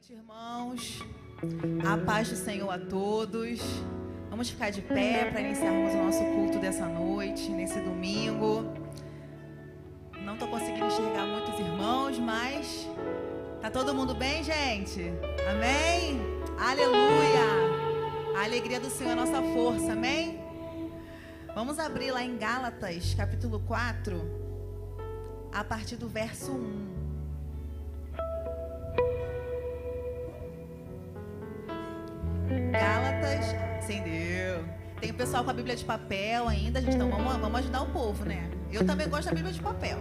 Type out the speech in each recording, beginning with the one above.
noite, irmãos. A paz do Senhor a todos. Vamos ficar de pé para iniciarmos o nosso culto dessa noite, nesse domingo. Não estou conseguindo enxergar muitos irmãos, mas tá todo mundo bem, gente? Amém? Aleluia! A alegria do Senhor é a nossa força, amém? Vamos abrir lá em Gálatas, capítulo 4, a partir do verso 1. Gálatas, acendeu. Tem o pessoal com a Bíblia de papel ainda, gente, então vamos ajudar o povo, né? Eu também gosto da Bíblia de papel.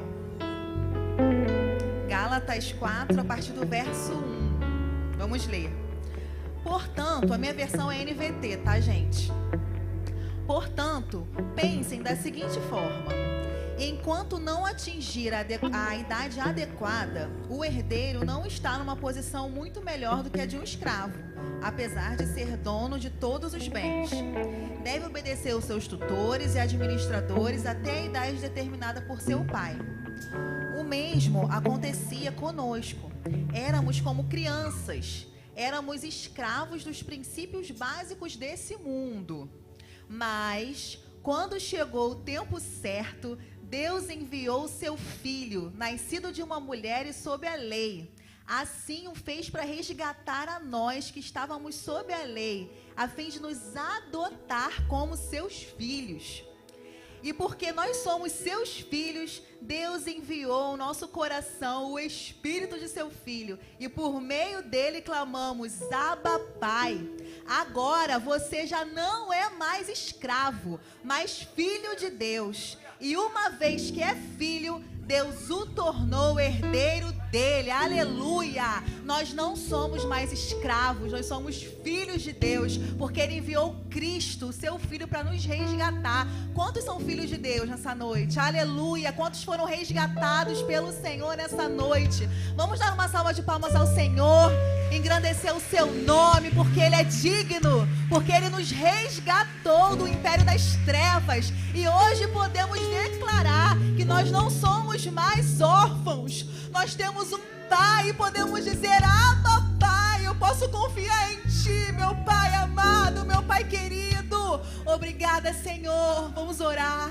Gálatas 4, a partir do verso 1. Vamos ler. Portanto, a minha versão é NVT, tá, gente? Portanto, pensem da seguinte forma: enquanto não atingir a idade adequada, o herdeiro não está numa posição muito melhor do que a de um escravo, apesar de ser dono de todos os bens. Deve obedecer aos seus tutores e administradores até a idade determinada por seu pai. O mesmo acontecia conosco. Éramos como crianças, éramos escravos dos princípios básicos desse mundo. Mas, quando chegou o tempo certo, Deus enviou seu filho, nascido de uma mulher e sob a lei. Assim o fez para resgatar a nós que estávamos sob a lei, a fim de nos adotar como seus filhos. E porque nós somos seus filhos, Deus enviou ao nosso coração o Espírito de seu Filho. E por meio dele clamamos: Abba, Pai. Agora você já não é mais escravo, mas filho de Deus. E uma vez que é filho, Deus o tornou herdeiro dele. Aleluia! Nós não somos mais escravos, nós somos filhos de Deus, porque ele enviou Cristo, seu filho, para nos resgatar. Quantos são filhos de Deus nessa noite? Aleluia! Quantos foram resgatados pelo Senhor nessa noite? Vamos dar uma salva de palmas ao Senhor, engrandecer o seu nome, porque ele é digno, porque ele nos resgatou do império das trevas. E hoje podemos declarar que nós não somos mais órfãos. Nós temos um Pai e podemos dizer: Abba, Pai, eu posso confiar em Ti, meu Pai amado, meu Pai querido. Obrigada, Senhor. Vamos orar.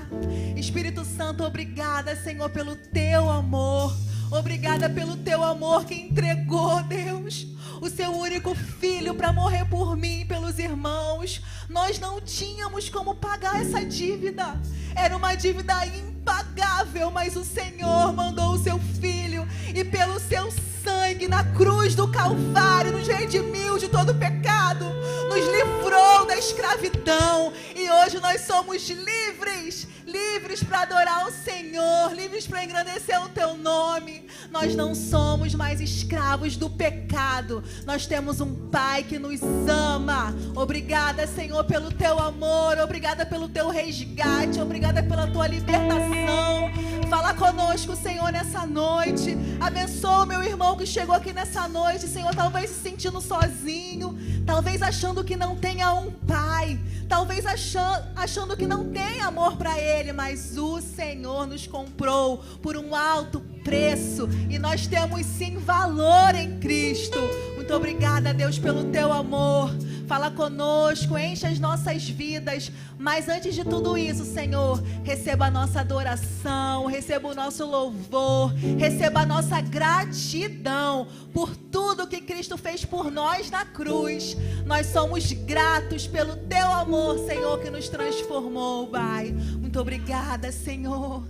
Espírito Santo, obrigada, Senhor, pelo Teu amor. Obrigada pelo Teu amor que entregou, Deus, o Seu único Filho para morrer por mim e pelos irmãos. Nós não tínhamos como pagar essa dívida. Era uma dívida impagável, mas o Senhor mandou o Seu Filho e pelo Seu sangue na cruz do Calvário nos redimiu de todo pecado, nos livrou da escravidão e hoje nós somos livres, livres para adorar o Senhor, livres para engrandecer o Teu nome. Nós não somos mais escravos do pecado, nós temos um Pai que nos ama. Obrigada, Senhor, pelo Teu amor, obrigada pelo Teu resgate, obrigada pela Tua libertação. Fala conosco, Senhor, nessa noite. Abençoa o meu irmão que chegou aqui nessa noite, Senhor, talvez se sentindo sozinho, talvez achando que não tenha um pai, talvez achando que não tem amor para ele, mas o Senhor nos comprou por um alto preço e nós temos sim valor em Cristo. Muito obrigada, Deus, pelo Teu amor. Fala conosco, enche as nossas vidas. Mas antes de tudo isso, Senhor, receba a nossa adoração, receba o nosso louvor, receba a nossa gratidão por tudo que Cristo fez por nós na cruz. Nós somos gratos pelo Teu amor, Senhor, que nos transformou, Pai. Muito obrigada, Senhor.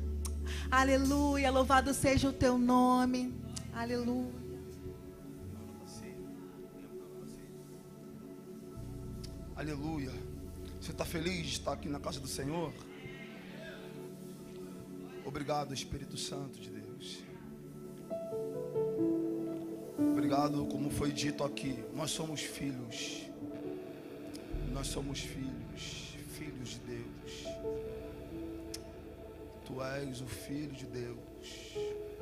Aleluia, louvado seja o Teu nome. Aleluia. Aleluia. Você está feliz de estar aqui na casa do Senhor? Obrigado, Espírito Santo de Deus. Obrigado, como foi dito aqui, nós somos filhos. Nós somos filhos, filhos de Deus. Tu és o Filho de Deus.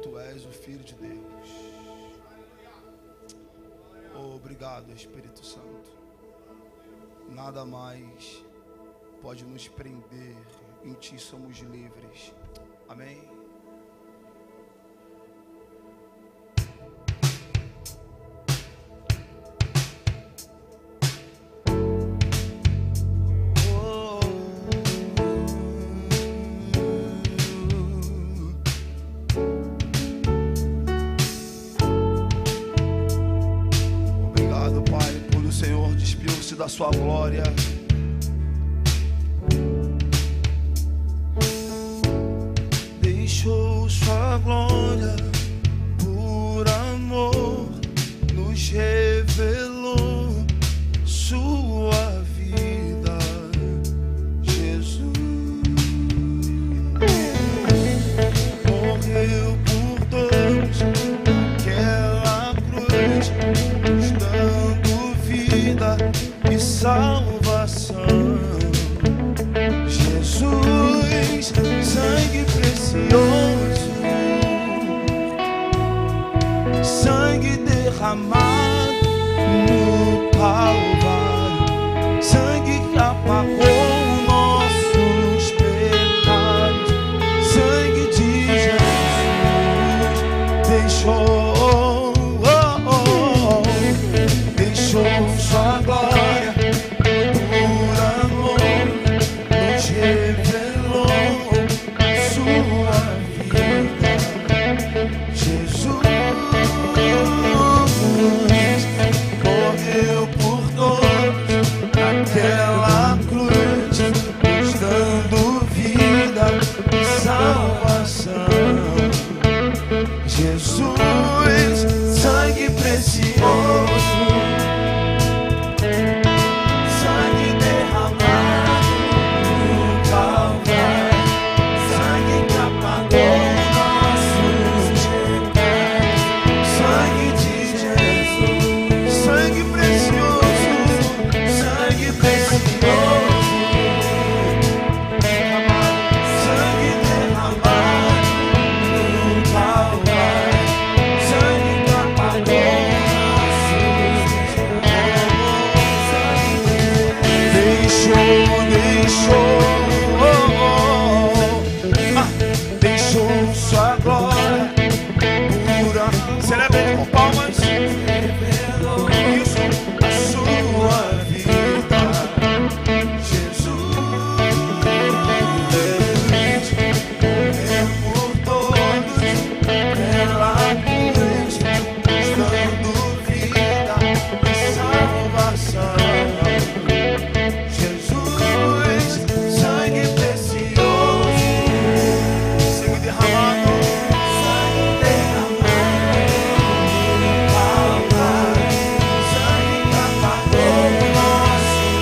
Tu és o Filho de Deus. Obrigado, Espírito Santo. Nada mais pode nos prender, em Ti somos livres. Amém? diante da sua glória. Deixou sua glória, por amor, nos revelou sua vida, Jesus. Morreu por todos naquela cruz, nos dando vida e salvação. Jesus, sangue precioso, sangue derramado no Calvário, sangue que apagou nossos pecados, sangue de Jesus deixou sua glória, por amor, nos revelou sua vida, Jesus. Morreu por todos naquela cruz, nos dando vida e salvação. Jesus, sangue precioso, sangue derramado no Calvário, sangue que apagou nossos pecados, sangue de Jesus, sangue precioso, sangue precioso, sangue derramado no Calvário, sangue que apagou nossos pecados. Deixou sua glória pura. Celebre com palmas. Isso, a sua vida, Jesus. Morreu por todos pela cruz, nos dando vida e salvação. Jesus, sangue precioso, sangue derramado no Calvário, sangue que apagou nossos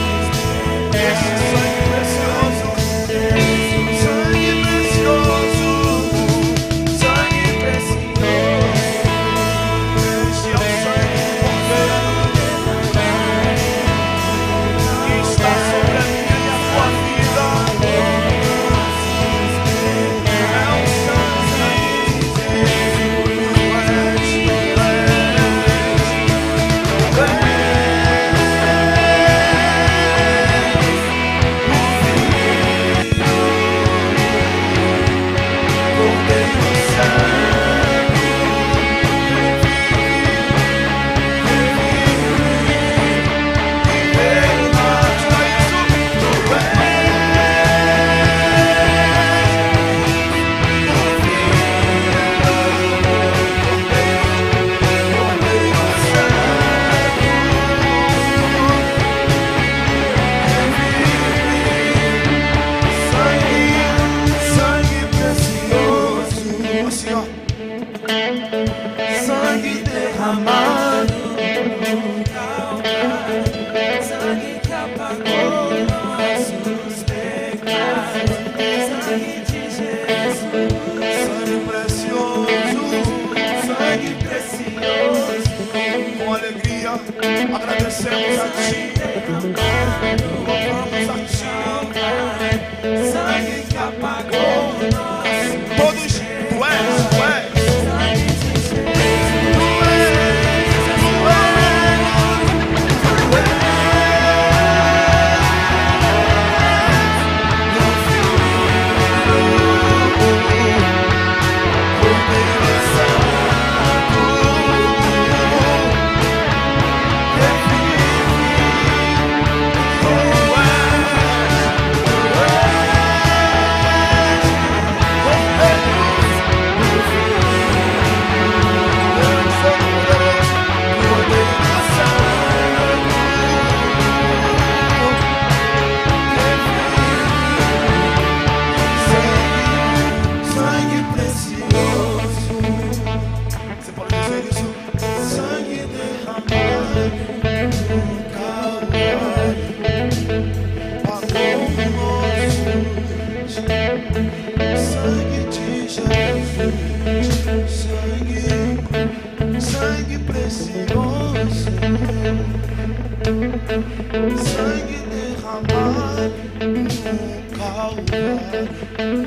pecados. Esse sangue precioso, sangue precioso, sangue precioso. Este é o sangue do Cordeiro que está sobre a minha e a tua vida. É o sangue de sangue precioso, assim, ó. Sangue derramado no Calvário, sangue que apagou nossos pecados, sangue de Jesus, sangue precioso, sangue precioso. Com alegria agradecemos a Ti, louvamos a Ti, sangue que apagou nossos. Todos, Tu és.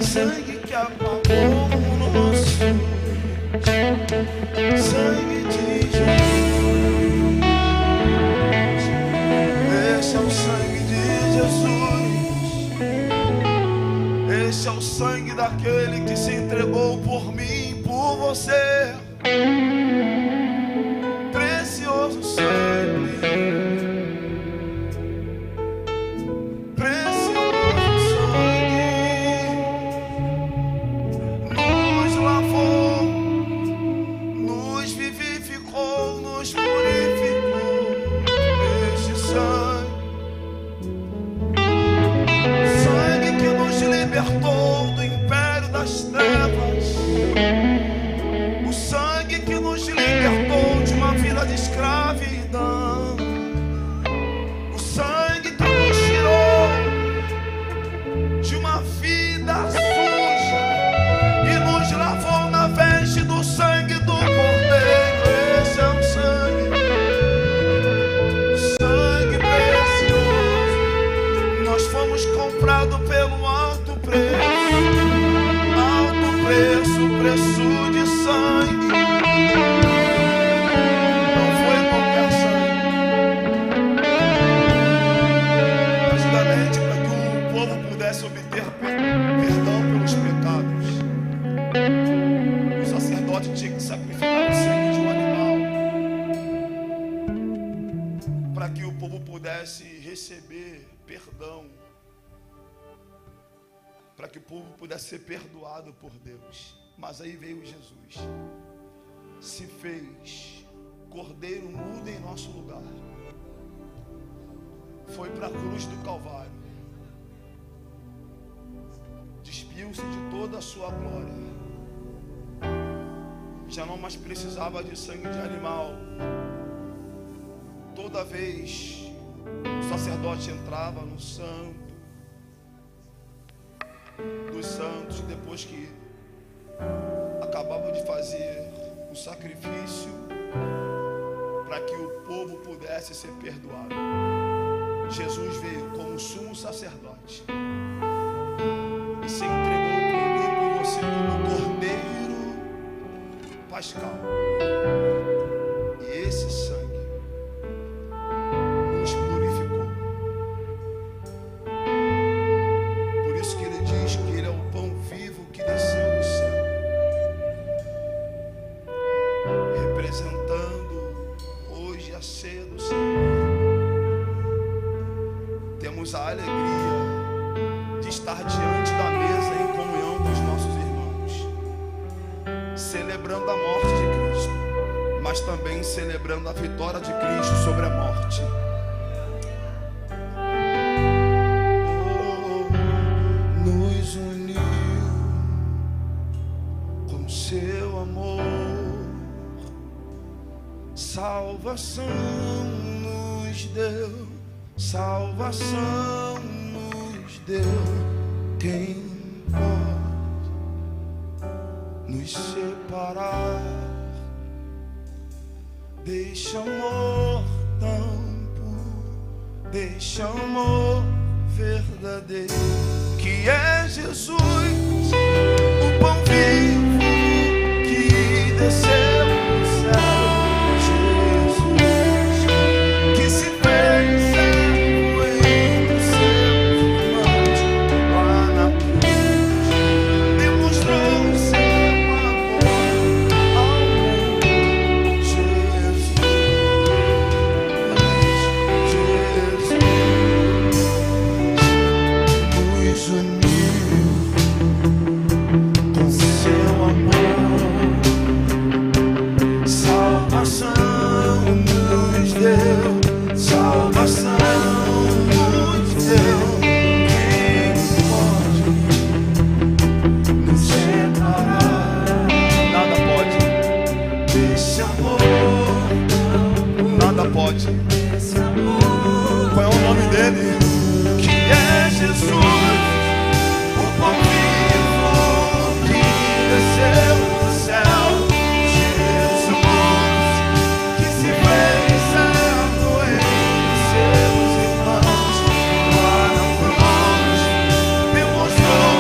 sangue que apagou nossos, sangue de Jesus. Esse é o sangue de Jesus. Esse é o sangue daquele que se entregou por mim, por você. Precioso sangue, precioso sangue, nos lavou, nos vivificou, nos purificou. Este sangue que nos libertou do império das trevas, o sangue que nos libertou de uma vida de escravidão, o sangue que nos tirou de uma vida suja e nos lavou na veste do sangue do Cordeiro. Esse é o sangue precioso. Nós fomos comprados pelo alto preço, preço de sangue. Não foi qualquer sangue. Antigamente, para que o povo pudesse obter perdão pelos pecados, o sacerdote tinha que sacrificar o sangue de um animal para que o povo pudesse receber perdão, para que o povo pudesse ser perdoado por Deus. Mas aí veio Jesus, se fez cordeiro mudo em nosso lugar, foi para a cruz do Calvário, despiu-se de toda a sua glória, já não mais precisava de sangue de animal. Toda vez o sacerdote entrava no santo dos santos, depois que acabava de fazer o sacrifício para que o povo pudesse ser perdoado, Jesus veio como sumo sacerdote e se entregou por mim e por você como cordeiro pascal. E esse sangue nos purificou. Por isso que ele diz que ele é o pão vivo que desceu do céu, representando hoje a ceia do Senhor. Temos a alegria de estar diante da mesa em comunhão com os nossos irmãos, celebrando a morte de Cristo, mas também celebrando a vitória de Cristo sobre a morte. Nos uniu com seu amor, salvação nos deu, salvação nos deu. Quem pode nos separar deste amor tão puro, deste amor verdadeiro, que é Jesus, o pão vivo que desceu do céu. Jesus, que se fez servo entre seus irmãos lá na cruz, demonstrou seu amor ao mundo. Jesus, nos uniu com seu amor, salvação nos deu, salvação nos deu. Quem pode nos separar? Nada pode desse amor, nada pode. Qual é o nome dele? Que é Jesus, o pão vivo que desceu do céu. Jesus, que se fez servo entre seus irmãos lá na cruz, demonstrou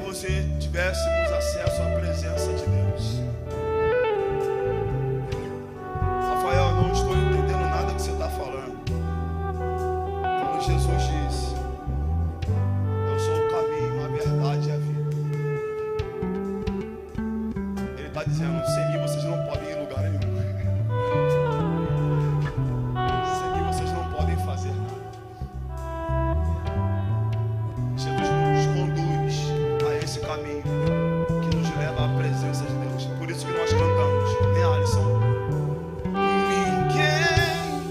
você tivéssemos acesso à presença de Deus. Rafael, eu não estou entendendo nada que você está falando. Quando Jesus diz: eu sou o caminho, a verdade e a vida, Ele está dizendo: sem mim vocês não podem ir em lugar nenhum. Sem mim vocês não podem fazer nada. Jesus nos conduz a esse caminho que nos leva à presença de Deus. Por isso que nós cantamos, né, Alisson? Ninguém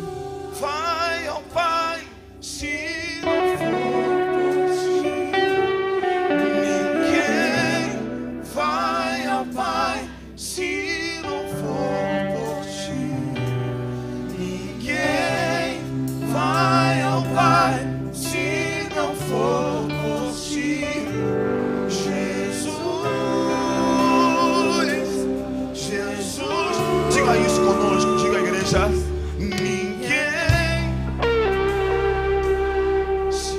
vai ao Pai se não for por ti. Ninguém vai ao Pai se não for por ti. Ninguém vai ao Pai se não for por ti. Jesus, diga isso conosco, diga, igreja. Ninguém se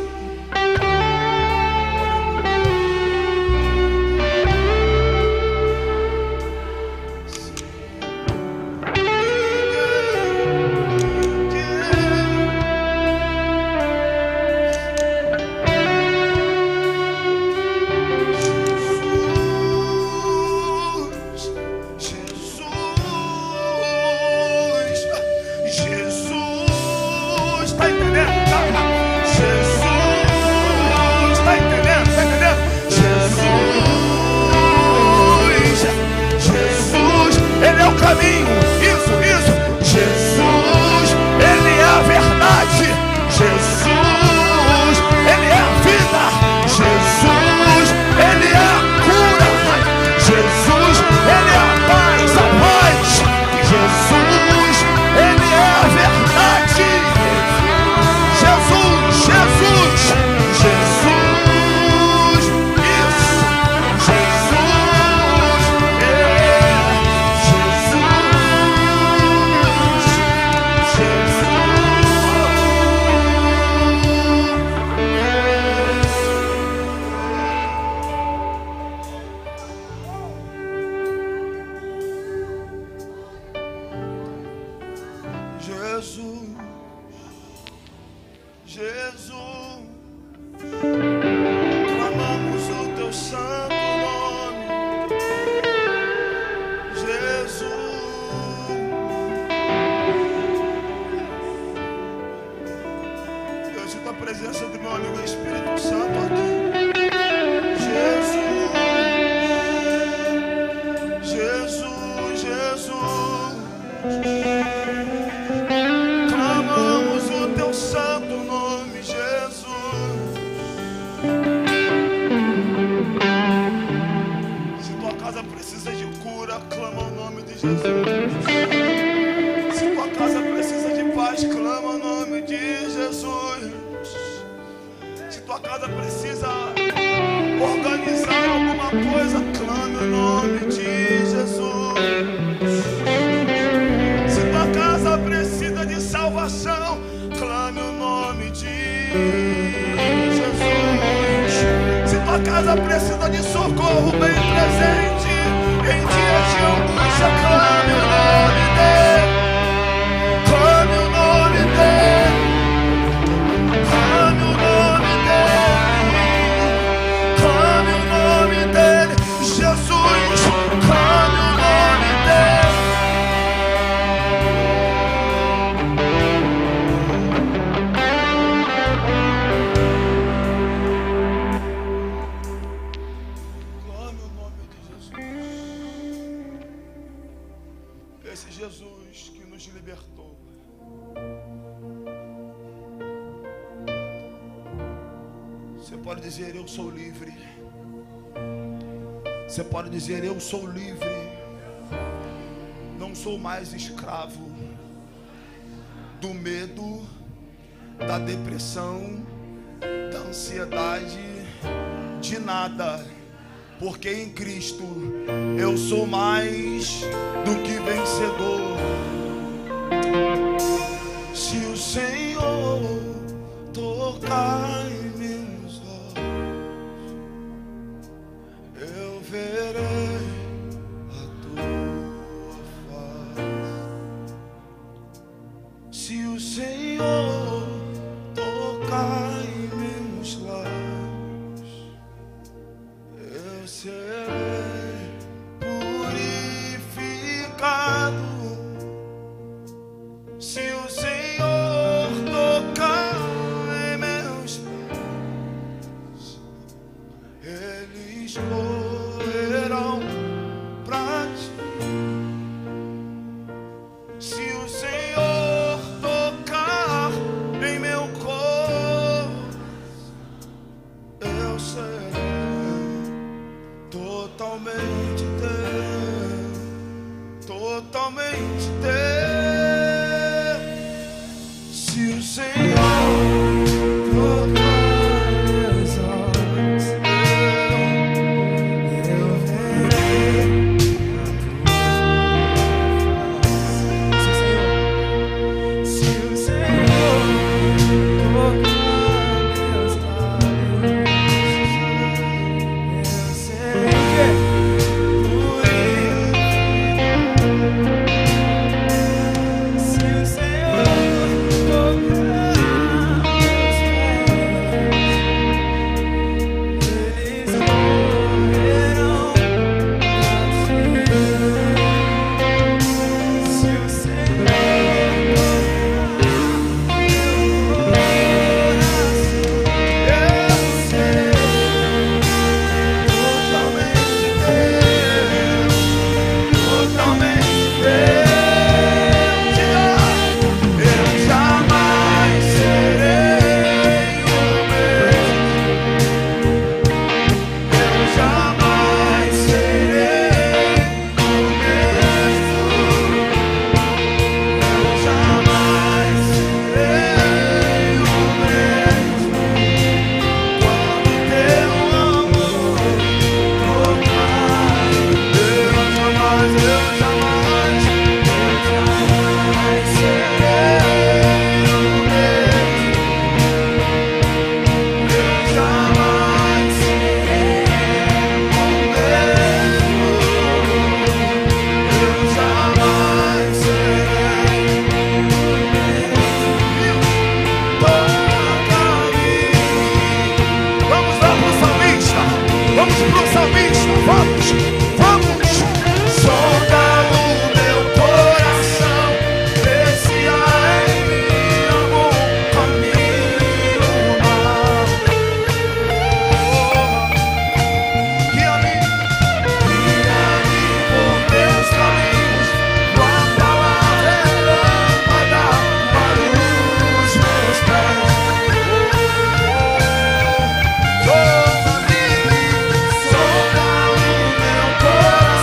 Jesus, tá entendendo? Jesus, tá entendendo? Tá entendendo? Jesus, Ele é o caminho. Isso. Jesus, Ele é a verdade. Jesus, Ele é a vida. Jesus, Ele é a cura. Jesus, Ele é a paz. Jesus, Ele é a verdade. Jesus, isso. Jesus, clamamos o teu santo nome. Jesus, eu sinto a presença do meu amigo Espírito Santo aqui. Jesus, clamamos o teu santo nome, Jesus. Se tua casa precisa de cura, clama o nome de Jesus. Se tua casa precisa de paz, clama o nome de Jesus. Se tua casa precisa organizar alguma coisa, clame o nome de Jesus. Se tua casa precisa de salvação, clame o nome de Jesus. Se tua casa precisa de socorro bem presente em dias de angústia, clame o nome dele. Clame o nome dele. Clame o nome dele. Clame o nome dele. Jesus, clame o nome dele. Clame o nome de Jesus. Esse Jesus que nos libertou. Você pode dizer: eu sou livre. Você pode dizer: eu sou livre. Não sou mais escravo do medo, da depressão, da ansiedade, de nada. Porque em Cristo eu sou mais do que vencedor. Se o Senhor tocar em meus olhos, serei purificado se o Senhor tocar em meus pés. Eles correrão pra ti. Se o Senhor tocar em meu corpo, eu serei totalmente teu, totalmente teu. Se o Senhor tocar meus olhos, eu verei a tua face. Se o Senhor tocar meus lábios, eu serei purificado. Se o Senhor tocar meus pés, eles correrão pra ti. Se o Senhor tocar meu coração, eu serei totalmente teu, totalmente teu. Eu jamais serei o mesmo. Eu jamais serei o mesmo. Eu jamais serei o mesmo. Quando teu amor tocar, eu jamais serei o mesmo. Eu jamais serei o mesmo. Eu jamais serei o mesmo. Toca-me. Vamos lá pro salmista. Vamos pro salmista. Vamos. Vamos. Sonda o meu coração. Vê se há em mim algum caminho mau. Guia-me por teus caminhos. Tua palavra é lâmpada para os meus pés. Sonda o meu coração.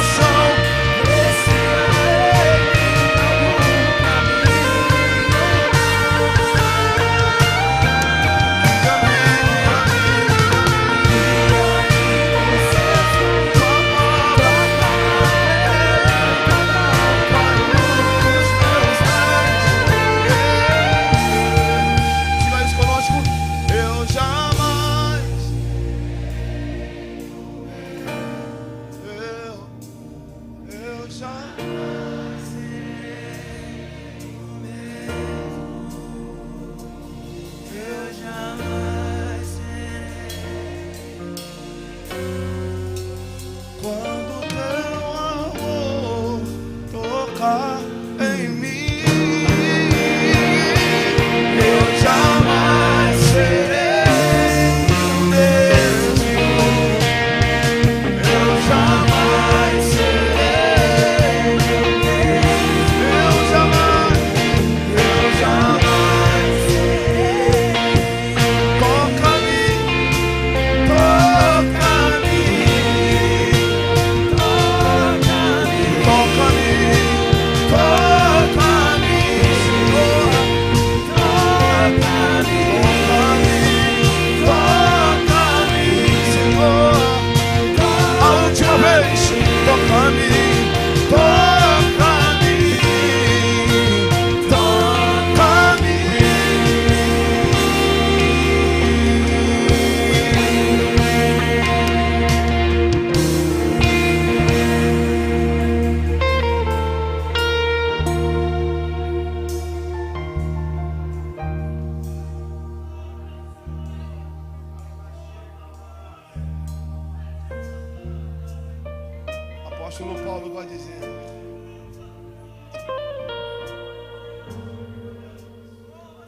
apóstolo Paulo vai dizer: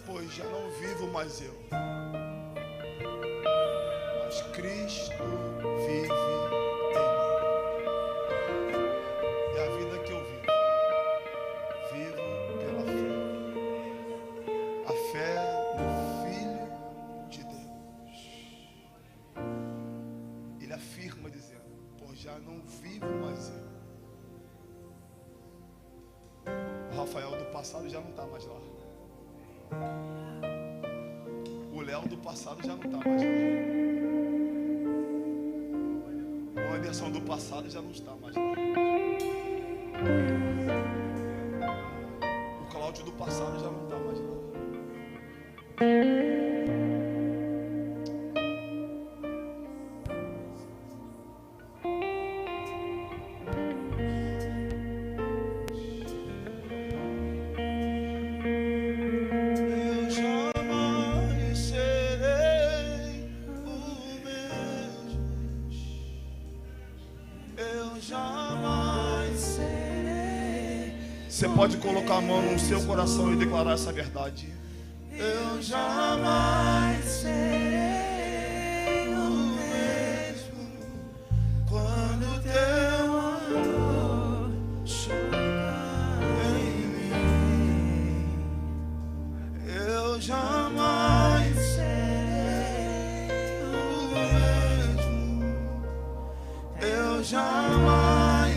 pois já não vivo mais eu, mas Cristo vive em mim. E a vida que eu vivo pela fé. A fé no Filho de Deus. Ele afirma dizendo: pois já não vivo mais eu. O Rafael do passado já não está mais lá. O Léo do passado já não está mais lá. O Anderson do passado já não está mais lá. O Cláudio do passado já não está mais lá. Você pode colocar a mão no seu coração e declarar essa verdade. Eu jamais serei o mesmo quando teu amor chorar em mim. Eu jamais serei o mesmo. Eu jamais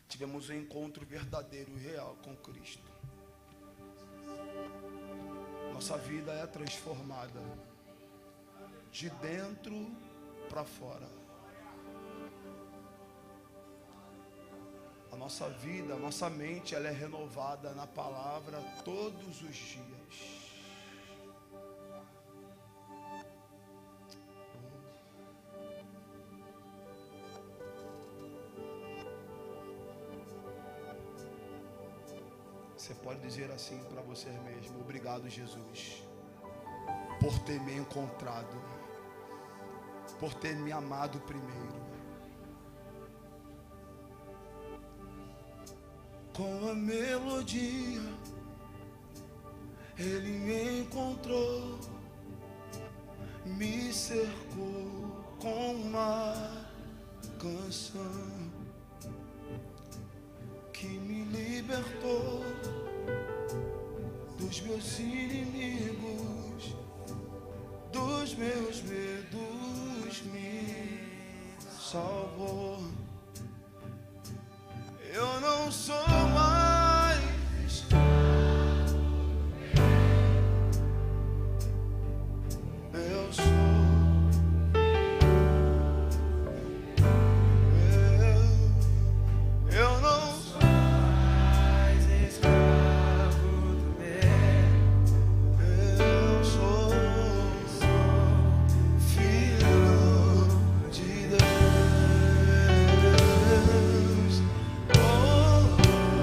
tivemos um encontro verdadeiro e real com Cristo. Nossa vida é transformada de dentro para fora. A nossa vida, a nossa mente, ela é renovada na palavra todos os dias. Você pode dizer assim para você mesmo: obrigado, Jesus, por ter me encontrado, por ter me amado primeiro. Com a melodia, Ele me encontrou, me cercou com uma canção que me libertou dos meus inimigos, dos meus medos, me salvou. Eu não sou mais eu sou eu não sou mais escravo do medo. Eu sou filho de Deus. Oh,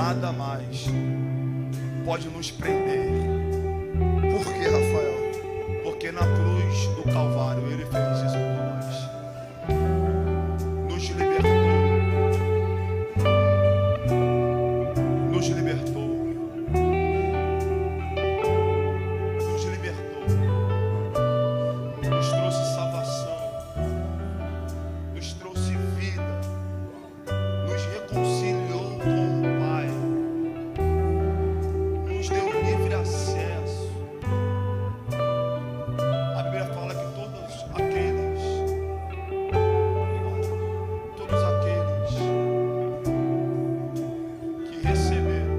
nada mais pode nos prender. Por quê, Rafael? Porque na cruz do Calvário Ele fez isso por nós. Nos libertou. Nos libertou. Nos libertou. Nos trouxe salvação. Nos trouxe vida. Nos reconciliou com o Pai. Nos deu livre acesso. A Bíblia fala que todos aqueles que receberam,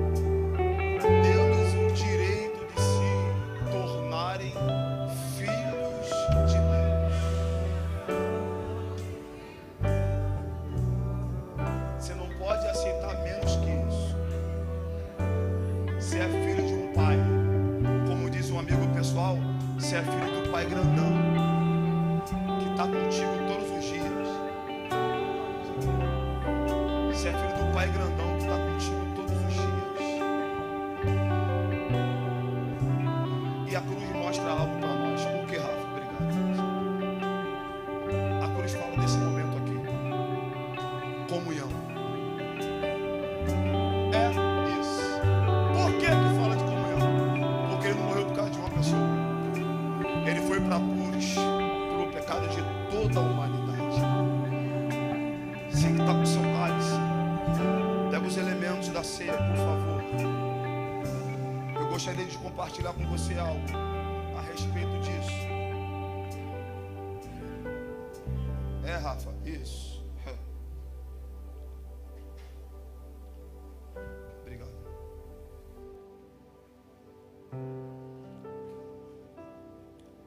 deu-lhes o direito de se tornarem filhos de Deus. Você não pode aceitar menos que isso. Você é filho de um pai. Como diz um amigo pessoal, você é filho do pai grandão, que está contigo todos os dias. Você é filho do pai grandão, que está contigo todos os dias. E a cruz mostra algo para nós. Por que, Rafa? Obrigado. A cruz fala desse momento aqui. Comunhão. É isso. Por que que fala de comunhão? Porque Ele não morreu por causa de uma pessoa. Ele foi para a cruz pelo pecado de toda a humanidade. Você que está com seu cálice, pega os elementos da ceia, por favor. Eu gostaria de compartilhar com você algo a respeito disso. Rafa, isso. Obrigado.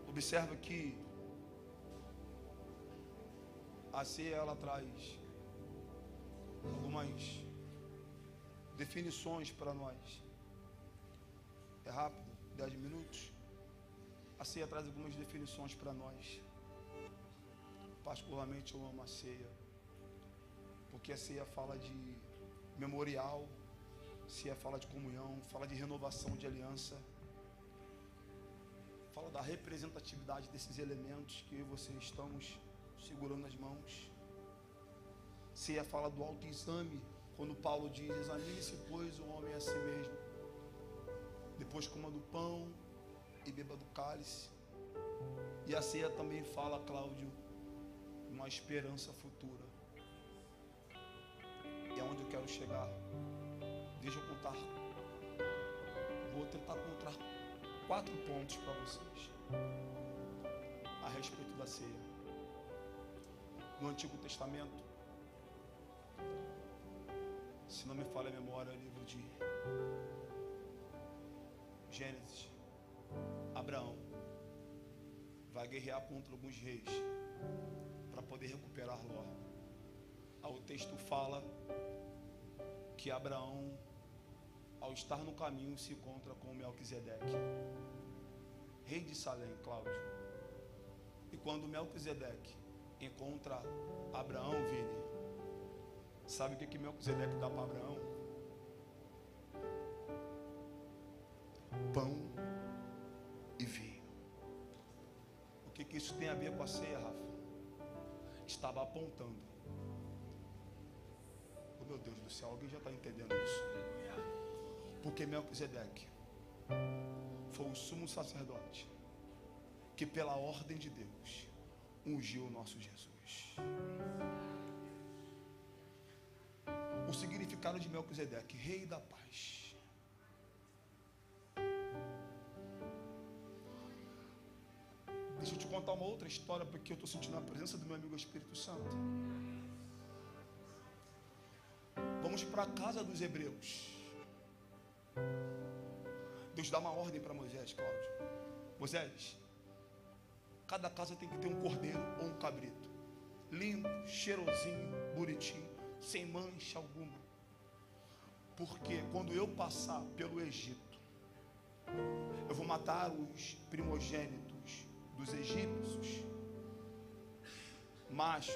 Observa que a ceia, ela traz algumas definições para nós. É rápido, 10 minutos. A ceia traz algumas definições para nós. Particularmente eu amo a ceia, porque a ceia fala de memorial, a ceia fala de comunhão, fala de renovação de aliança, fala da representatividade desses elementos que eu e você estamos segurando nas mãos. Ceia fala do autoexame, quando Paulo diz: examine-se, pois, o homem a si mesmo. Depois coma do pão e beba do cálice. E a ceia também fala, Cláudio, uma esperança futura. E é onde eu quero chegar. Deixa eu contar. Vou tentar contar 4 pontos para vocês a respeito da ceia. No Antigo Testamento, se não me falha a memória, é o livro de Gênesis. Abraão vai guerrear contra alguns reis para poder recuperar Ló. O texto fala que Abraão, ao estar no caminho, se encontra com Melquisedeque, rei de Salém, Cláudio. E quando Melquisedeque encontra Abraão, Vini, sabe o que Melquisedeque dá para Abraão? Pão e vinho. O que isso tem a ver com a ceia, Rafa? Estava apontando. Oh, meu Deus do céu, alguém já está entendendo isso? Porque Melquisedeque foi o sumo sacerdote que, pela ordem de Deus, ungiu o nosso Jesus. O significado de Melquisedeque: rei da paz. Deixa eu te contar uma outra história, porque eu estou sentindo a presença do meu amigo Espírito Santo. Vamos para a casa dos hebreus. Deus dá uma ordem para Moisés, Cláudio. Moisés, cada casa tem que ter um cordeiro ou um cabrito, limpo, cheirosinho, bonitinho, sem mancha alguma. Porque quando eu passar pelo Egito, eu vou matar os primogênitos dos egípcios, machos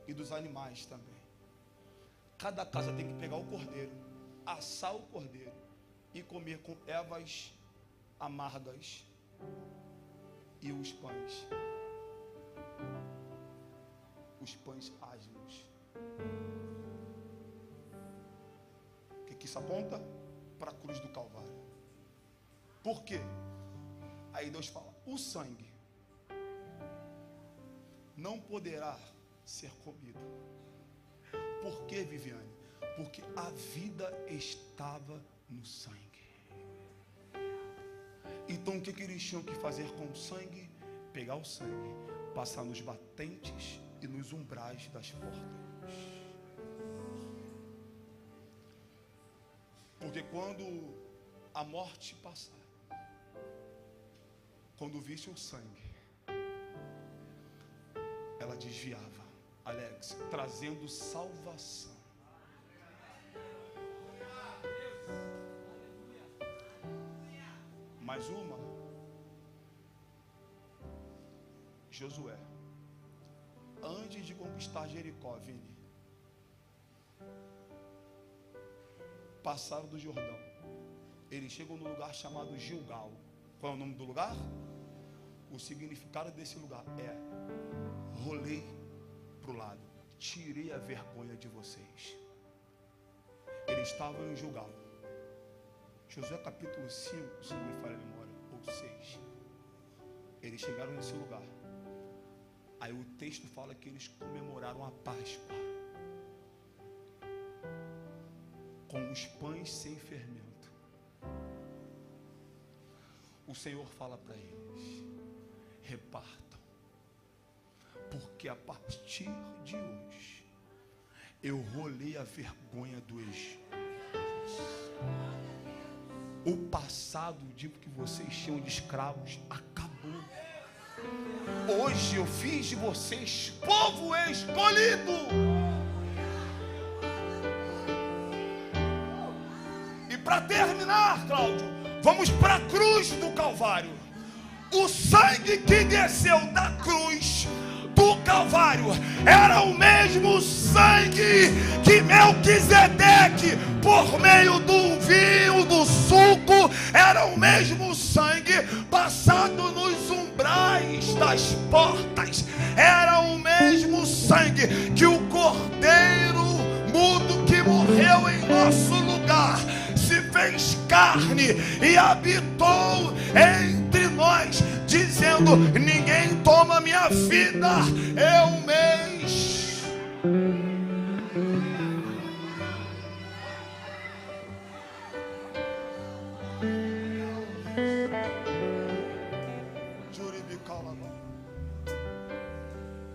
e dos animais também. Cada casa tem que pegar o cordeiro assar o cordeiro e comer com ervas amargas e os pães asmos. O que isso aponta? Para a cruz do Calvário. Por quê? Aí Deus fala, o sangue não poderá ser comido. Por quê, Viviane? Porque a vida estava no sangue. Então o que eles tinham que fazer com o sangue? Pegar o sangue, passar nos batentes e nos umbrais das portas. Porque quando a morte passar, quando visse o sangue, ela desviava, Alex, trazendo salvação. Mais uma, Josué, antes de conquistar Jericó, Vini, passaram do Jordão, eles chegam no lugar chamado Gilgal. Qual é o nome do lugar? O significado desse lugar é: rolei para o lado, tirei a vergonha de vocês. Eles estavam em Gilgal. Josué capítulo 5, se não me falha a memória, ou 6. Eles chegaram nesse lugar. Aí o texto fala que eles comemoraram a Páscoa com os pães sem fermento. O Senhor fala para eles: repartam, porque a partir de hoje eu rolei a vergonha do Egito. O passado de que vocês tinham de escravos acabou. Hoje eu fiz de vocês povo escolhido. E para terminar, Cláudio, vamos para a cruz do Calvário. O sangue que desceu da cruz do Calvário era o mesmo sangue que Melquisedeque, por meio do vinho, do suco, era o mesmo sangue passado nos umbrais das portas. Era o mesmo sangue que o cordeiro mudo que morreu em nosso lugar se fez carne e habitou entre nós, dizendo: ninguém toma minha vida, eu mesmo.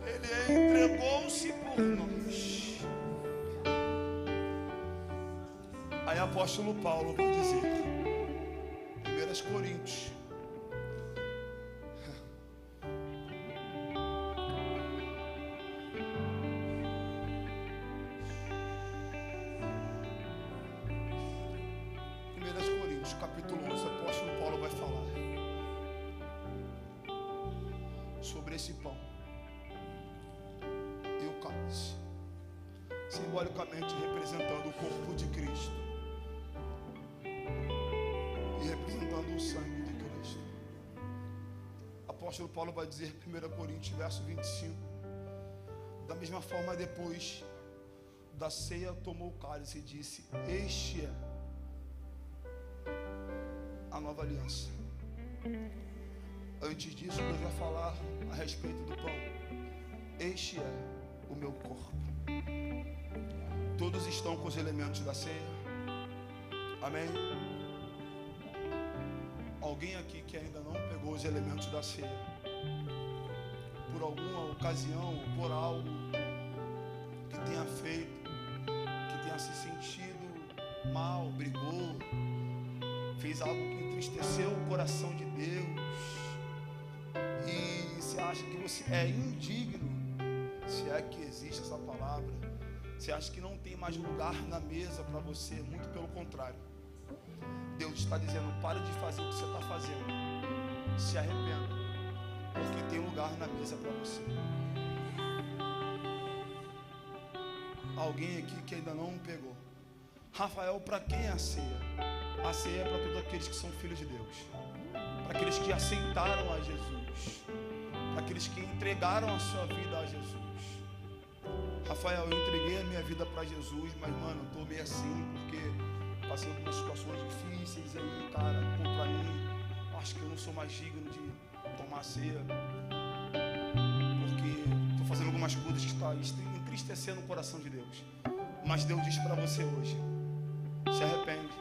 Ele entregou-se por nós. Aí apóstolo Paulo vai dizer, 1 Coríntios, capítulo 11, o apóstolo Paulo vai falar sobre esse pão e o cálice, simbolicamente representando o corpo de Cristo e representando o sangue de Cristo. O apóstolo Paulo vai dizer, 1 Coríntios, verso 25, da mesma forma, depois da ceia, tomou o cálice e disse: este é a nova aliança. Antes disso, Deus vai falar a respeito do pão. Este é o meu corpo. Todos estão com os elementos da ceia? Amém? Alguém aqui que ainda não pegou os elementos da ceia, por alguma ocasião, por algo que tenha feito, que tenha se sentido mal, brigou, fez algo que entristeceu o coração de Deus, e você acha que você é indigno, se é que existe essa palavra, você acha que não tem mais lugar na mesa para você, muito pelo contrário, Deus está dizendo: pare de fazer o que você está fazendo, se arrependa, porque tem lugar na mesa para você. Alguém aqui que ainda não pegou, Rafael, para quem é a ceia? A ceia é para todos aqueles que são filhos de Deus, para aqueles que aceitaram a Jesus, para aqueles que entregaram a sua vida a Jesus. Rafael, eu entreguei a minha vida para Jesus, mas mano, eu tô meio assim porque passei algumas situações difíceis aí, cara, pô, pra mim, acho que eu não sou mais digno de tomar ceia, porque tô fazendo algumas coisas que está entristecendo o coração de Deus. Mas Deus diz para você hoje: se arrepende,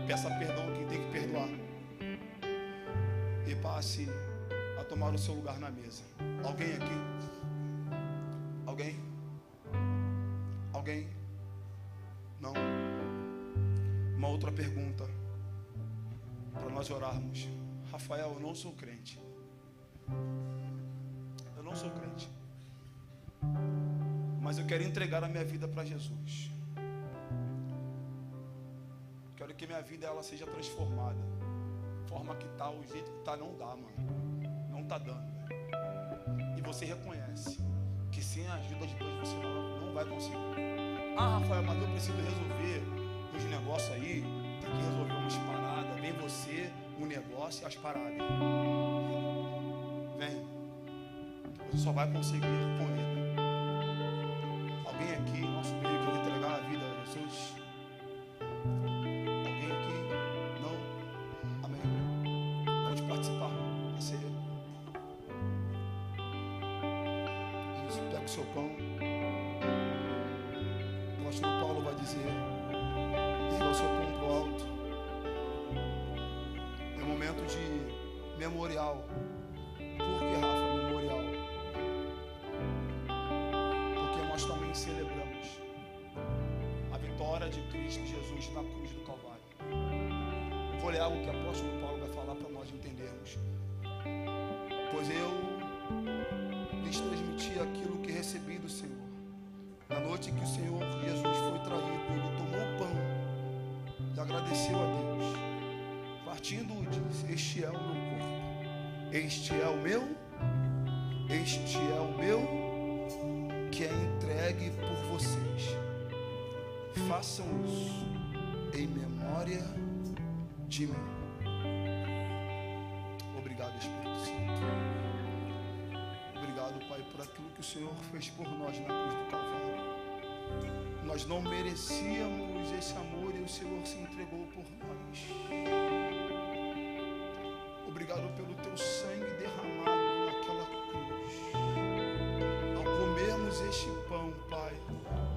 peça perdão a quem tem que perdoar e passe a tomar o seu lugar na mesa. Alguém aqui? Alguém? Alguém? Não? Uma outra pergunta para nós orarmos. Rafael, eu não sou crente. Eu não sou crente, mas eu quero entregar a minha vida para Jesus. Quero que minha vida ela seja transformada. Forma que tá, o jeito que tá não dá, mano. Não tá dando. E você reconhece que sem a ajuda de Deus você não vai conseguir. Ah, Rafael, mas eu preciso resolver os negócios aí. Tem que resolver umas paradas. Vem você, o negócio e as paradas. Vem. Você só vai conseguir com ele. Alguém aqui, nosso meio, que eu vou entregar a vida a Jesus? Alguém aqui? Não? Amém. Pode participar da ceia. Isso, pega o seu pão. O apóstolo Paulo vai dizer: erga o seu pão para o alto. É um momento de memorial. Por que, Rafa, memorial? Porque nós também celebramos a vitória de Cristo Jesus na cruz do Calvário. Vou ler algo que o apóstolo Paulo vai falar para nós entendermos. Pois eu lhes transmiti aquilo que recebi do Senhor. Na noite que o Senhor Jesus foi traído, ele tomou o pão e agradeceu a Deus. Partindo, disse: este é o meu corpo. Este é o meu, que é entregue por vocês. Façam isso em memória de mim. Obrigado, Espírito Santo. Obrigado, Pai, por aquilo que o Senhor fez por nós na cruz do Calvário. Nós não merecíamos esse amor e o Senhor se entregou por nós. Obrigado pelo teu sangue derramado naquela cruz. Ao comermos este pão, Pai,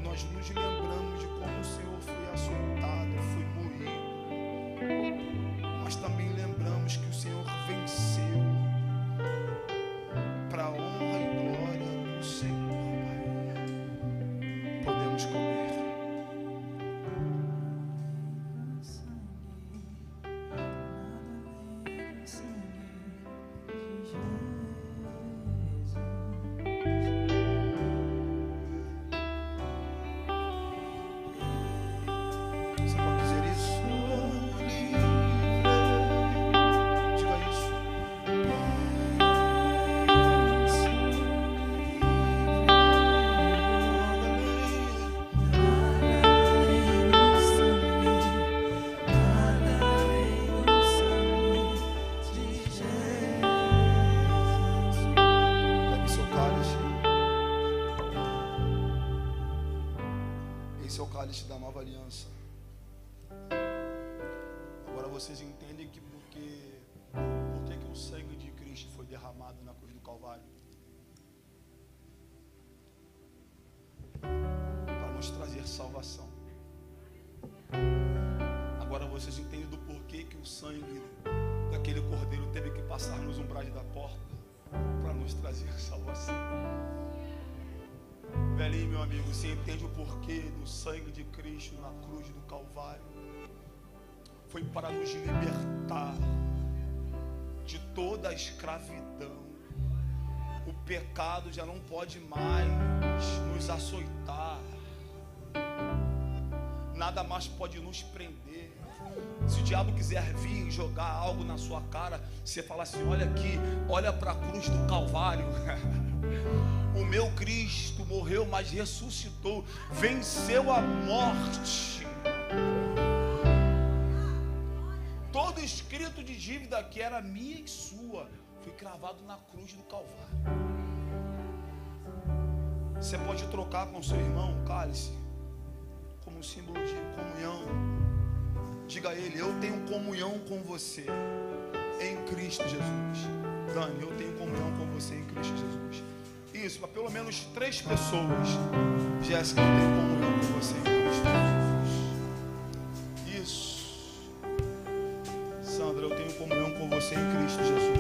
nós nos lembramos de como o Senhor foi açoitado, foi moído. Mas também lembramos que o Senhor venceu para a honra e glória do Senhor, Pai. Podemos comer. Da nova aliança. Agora vocês entendem que por que o sangue de Cristo foi derramado na cruz do Calvário? Para nos trazer salvação. Agora vocês entendem do porquê que o sangue daquele cordeiro teve que passar nos umbrais da porta para nos trazer salvação. Velhinho, meu amigo, você entende o porquê do sangue de Cristo na cruz do Calvário? Foi para nos libertar de toda a escravidão. O pecado já não pode mais nos açoitar. Nada mais pode nos prender. Se o diabo quiser vir jogar algo na sua cara, você fala assim: olha aqui, olha para a cruz do Calvário. O meu Cristo morreu, mas ressuscitou, venceu a morte. Todo escrito de dívida que era minha e sua foi cravado na cruz do Calvário. Você pode trocar com seu irmão o cálice como símbolo de comunhão. Diga a ele: eu tenho comunhão com você em Cristo Jesus. Dani, eu tenho comunhão com você em Cristo Jesus. Isso, para pelo menos 3 pessoas. Jéssica, eu tenho comunhão com você em Cristo Jesus. Isso. Sandra, eu tenho comunhão com você em Cristo Jesus.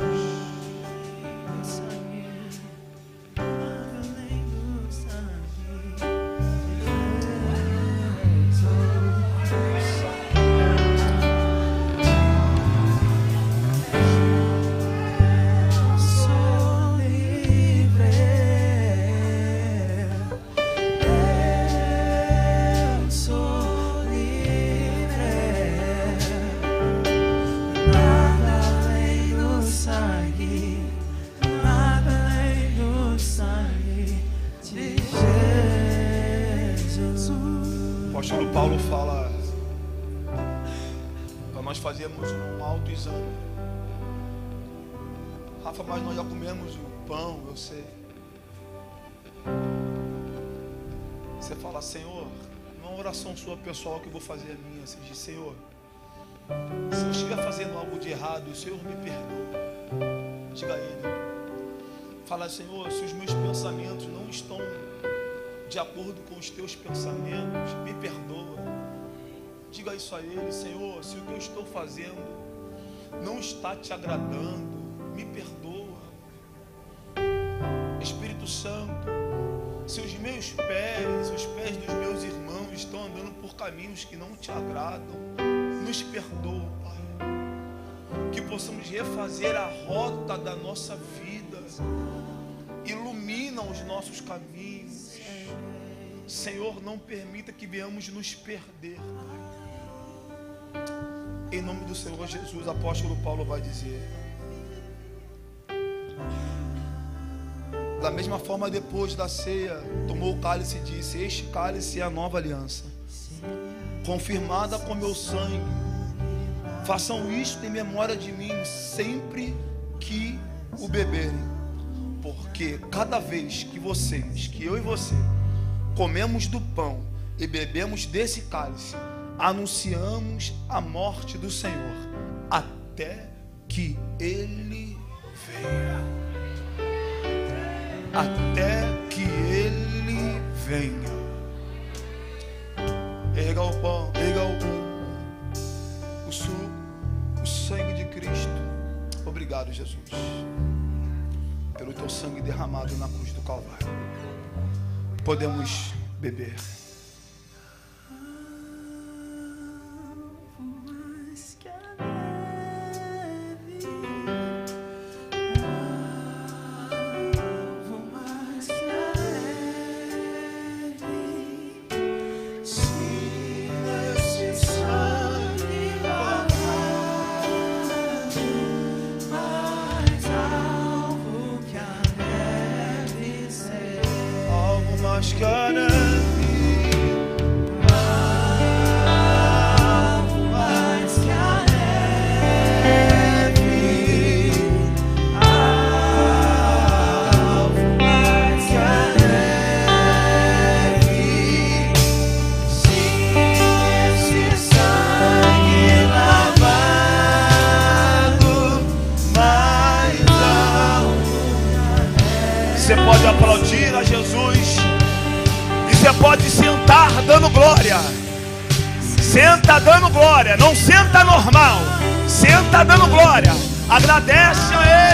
O apóstolo Paulo fala para nós fazermos um autoexame. Rafa, mas nós já comemos o pão, eu sei. Você fala: Senhor, não é uma oração sua pessoal que eu vou fazer a minha. Você diz: Senhor, se eu estiver fazendo algo de errado, o Senhor me perdoa. Diga a Ele. Fala: Senhor, se os meus pensamentos não estão de acordo com os teus pensamentos, me perdoa. Diga isso a Ele: Senhor, se o que eu estou fazendo não está te agradando, me perdoa. Espírito Santo, se os meus pés, os pés dos meus irmãos estão andando por caminhos que não te agradam, nos perdoa, Pai. Que possamos refazer a rota da nossa vida. Ilumina os nossos caminhos. Senhor, não permita que venhamos nos perder, Pai. Em nome do Senhor Jesus, apóstolo Paulo vai dizer: da mesma forma, depois da ceia, tomou o cálice e disse: este cálice é a nova aliança, confirmada com meu sangue. Façam isto em memória de mim sempre que o beberem. Porque cada vez que eu e você, comemos do pão e bebemos desse cálice, anunciamos a morte do Senhor até que Ele venha. Até que Ele venha. Erga o pão, erga o suco, o sangue de Cristo. Obrigado, Jesus, pelo teu sangue derramado na cruz do Calvário. Podemos beber. Você pode aplaudir a Jesus e você pode sentar dando glória. Senta dando glória, não senta normal, senta dando glória. Agradece a Ele.